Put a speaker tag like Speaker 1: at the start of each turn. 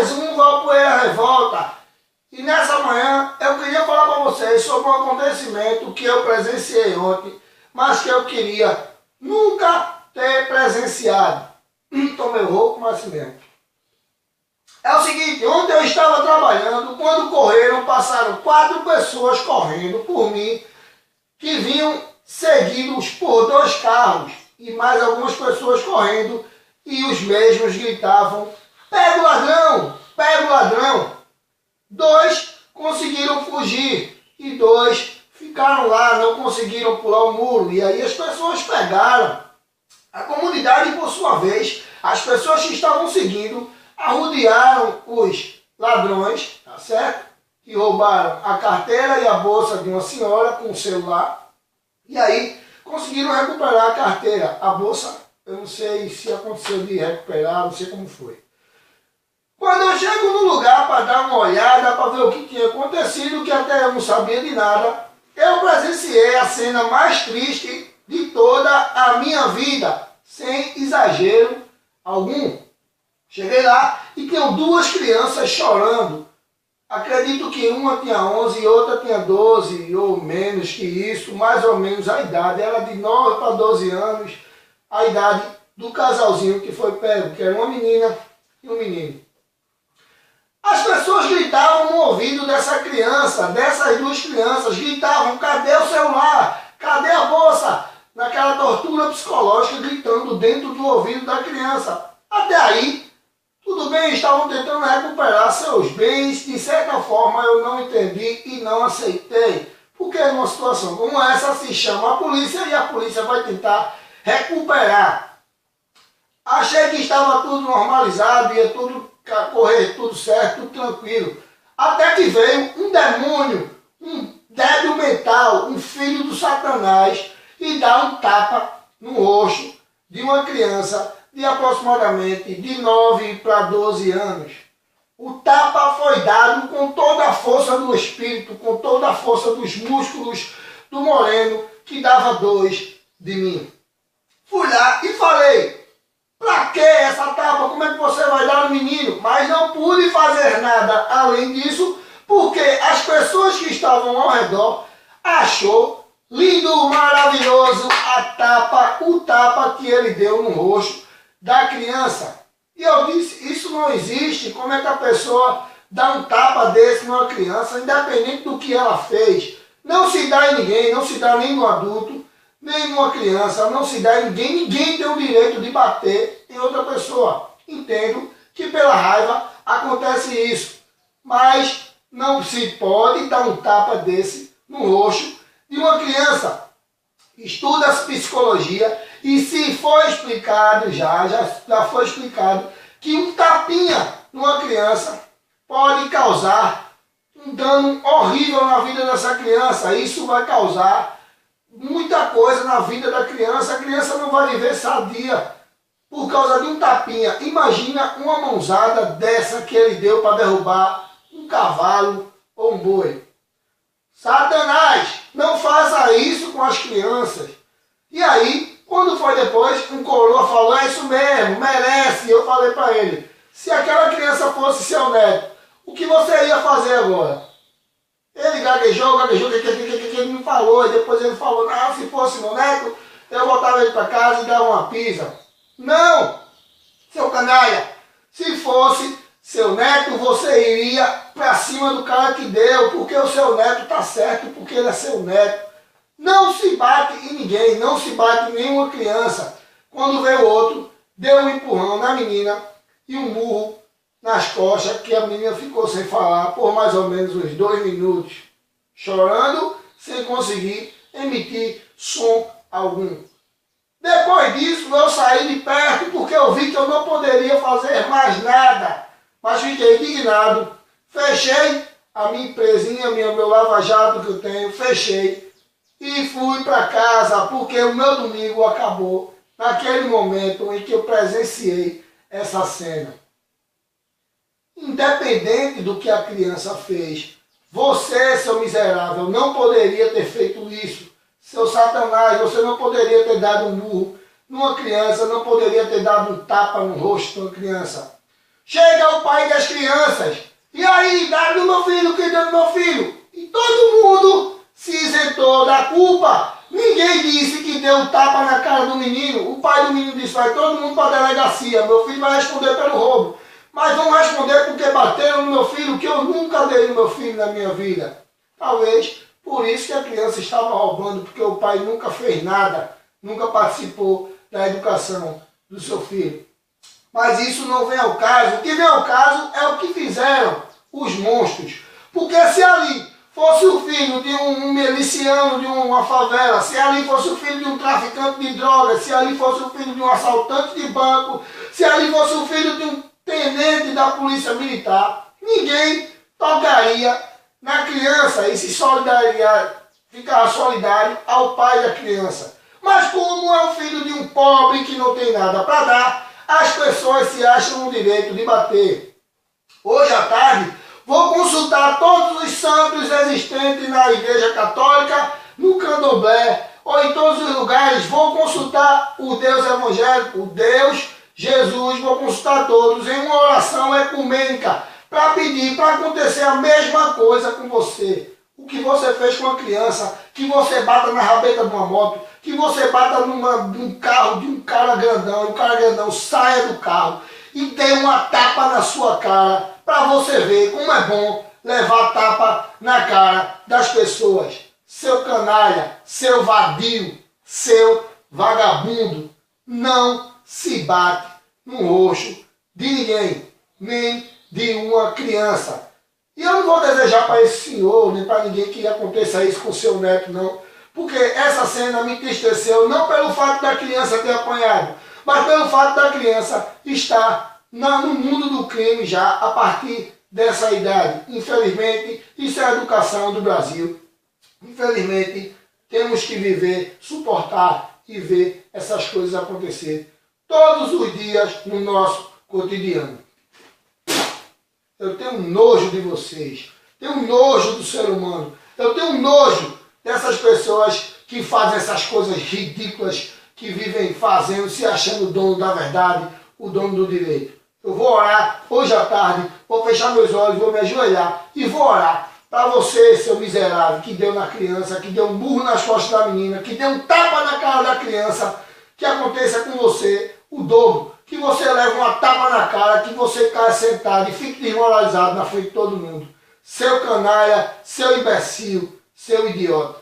Speaker 1: mais um Valpoeira Revolta. E nessa manhã eu queria falar para vocês sobre um acontecimento que eu presenciei ontem, mas que eu queria nunca ter presenciado. Então eu vou com assim mesmo. É o seguinte, ontem eu estava trabalhando, quando passaram 4 pessoas correndo por mim, que vinham seguidos por 2 carros, e mais algumas pessoas correndo, e os mesmos gritavam: pega o ladrão, pega o ladrão. 2 conseguiram fugir, e 2 ficaram lá, não conseguiram pular o muro, e aí as pessoas pegaram. A comunidade, por sua vez, as pessoas que estavam seguindo, arrodearam os ladrões, tá certo? Que roubaram a carteira e a bolsa de uma senhora com o celular. E aí conseguiram recuperar a carteira. A bolsa, eu não sei se aconteceu de recuperar, não sei como foi. Quando eu chego no lugar para dar uma olhada, para ver o que tinha acontecido, que até eu não sabia de nada, eu presenciei a cena mais triste de toda a minha vida, sem exagero algum. Cheguei lá e tinham 2 crianças chorando. Acredito que uma tinha 11 e outra tinha 12 ou menos que isso, mais ou menos a idade. Era de 9 para 12 anos, a idade do casalzinho que foi pego, que era uma menina e um menino. As pessoas gritavam no ouvido dessa criança, dessas 2 crianças, gritavam: cadê o celular? Cadê a bolsa? Naquela tortura psicológica, gritando dentro do ouvido da criança. Até aí, tudo bem, estavam tentando recuperar seus bens, de certa forma eu não entendi e não aceitei. Porque numa situação como essa se chama a polícia e a polícia vai tentar recuperar. Achei que estava tudo normalizado, ia tudo correr tudo certo, tudo tranquilo. Até que veio um demônio, um débil mental, um filho do Satanás, e dá um tapa no rosto de uma criança de aproximadamente de 9 para 12 anos. O tapa foi dado com toda a força do espírito, com toda a força dos músculos do moreno, que dava 2 de mim. Fui lá e falei: pra que essa tapa? Como é que você vai dar no menino? Mas não pude fazer nada além disso, porque as pessoas que estavam ao redor achou lindo, maravilhoso o tapa que ele deu no rosto da criança. E eu disse: isso não existe. Como é que a pessoa dá um tapa desse numa criança, independente do que ela fez? Não se dá em ninguém, não se dá nem no adulto, nem numa criança, não se dá em ninguém. Ninguém tem o direito de bater em outra pessoa. Entendo que pela raiva acontece isso, mas não se pode dar um tapa desse no rosto de uma criança. Estuda-se psicologia e se foi explicado já foi explicado que um tapinha numa criança pode causar um dano horrível na vida dessa criança. Isso vai causar muita coisa na vida da criança. A criança não vai viver sadia por causa de um tapinha. Imagina uma mãozada dessa que ele deu para derrubar um cavalo ou um boi. Satanás, não faça isso com as crianças. E aí, quando foi depois, um coroa falou: é isso mesmo, merece. Eu falei para ele: se aquela criança fosse seu neto, o que você ia fazer agora? Ele gaguejou, que ele me falou, e depois ele falou: não, se fosse meu neto, eu botava ele para casa e dava uma pisa. Não, seu canalha, se fosse seu neto, você iria para cima do cara que deu, porque o seu neto está certo, porque ele é seu neto. Não se bate em ninguém, não se bate em nenhuma criança. Quando veio o outro, deu um empurrão na menina e um murro nas costas, que a menina ficou sem falar por mais ou menos uns 2 minutos, chorando, sem conseguir emitir som algum. Depois disso, eu saí de perto porque eu vi que eu não poderia fazer mais nada. Mas fiquei indignado, fechei a minha empresinha, meu lava-jato que eu tenho, fechei e fui para casa, porque o meu domingo acabou naquele momento em que eu presenciei essa cena. Independente do que a criança fez, você, seu miserável, não poderia ter feito isso. Seu Satanás, você não poderia ter dado um murro numa criança, não poderia ter dado um tapa no rosto de uma criança. Chega o pai das crianças. E aí, dá do meu filho, que deu do meu filho? E todo mundo se isentou da culpa. Ninguém disse que deu um tapa na cara do menino. O pai do menino disse, vai todo mundo para a delegacia. Meu filho vai responder pelo roubo. Mas vão responder porque bateram no meu filho, que eu nunca dei no meu filho na minha vida. Talvez por isso que a criança estava roubando, porque o pai nunca fez nada, nunca participou da educação do seu filho. Mas isso não vem ao caso. O que vem ao caso é o que fizeram os monstros. Porque se ali fosse o filho de um miliciano de uma favela, se ali fosse o filho de um traficante de drogas, se ali fosse o filho de um assaltante de banco, se ali fosse o filho de um tenente da polícia militar, ninguém tocaria na criança e se ficar solidário ao pai da criança. Mas como é o filho de um pobre que não tem nada para dar, as pessoas se acham no direito de bater. Hoje à tarde, vou consultar todos os santos existentes na Igreja Católica, no Candomblé, ou em todos os lugares. Vou consultar o Deus evangélico, o Deus Jesus, vou consultar todos em uma oração ecumênica para pedir para acontecer a mesma coisa com você. O que você fez com a criança, que você bata na rabeta de uma moto, que você bata num carro de um cara grandão, o cara grandão saia do carro e dê uma tapa na sua cara para você ver como é bom levar tapa na cara das pessoas. Seu canalha, seu vadio, seu vagabundo, não se bate no rosto de ninguém, nem de uma criança. E eu não vou desejar para esse senhor, nem para ninguém que aconteça isso com seu neto, não. Porque essa cena me entristeceu, não pelo fato da criança ter apanhado, mas pelo fato da criança estar no mundo do crime já a partir dessa idade. Infelizmente, isso é a educação do Brasil. Infelizmente, temos que viver, suportar e ver essas coisas acontecer todos os dias no nosso cotidiano. Eu tenho nojo de vocês, tenho nojo do ser humano, eu tenho nojo dessas pessoas que fazem essas coisas ridículas, que vivem fazendo, se achando o dono da verdade, o dono do direito. Eu vou orar hoje à tarde, vou fechar meus olhos, vou me ajoelhar e vou orar para você, seu miserável, que deu na criança, que deu um burro nas costas da menina, que deu um tapa na cara da criança, que aconteça com você o dobro, que você leve uma tapa na cara, que você caia sentado e fique desmoralizado na frente de todo mundo. Seu canalha, seu imbecil, seu idiota.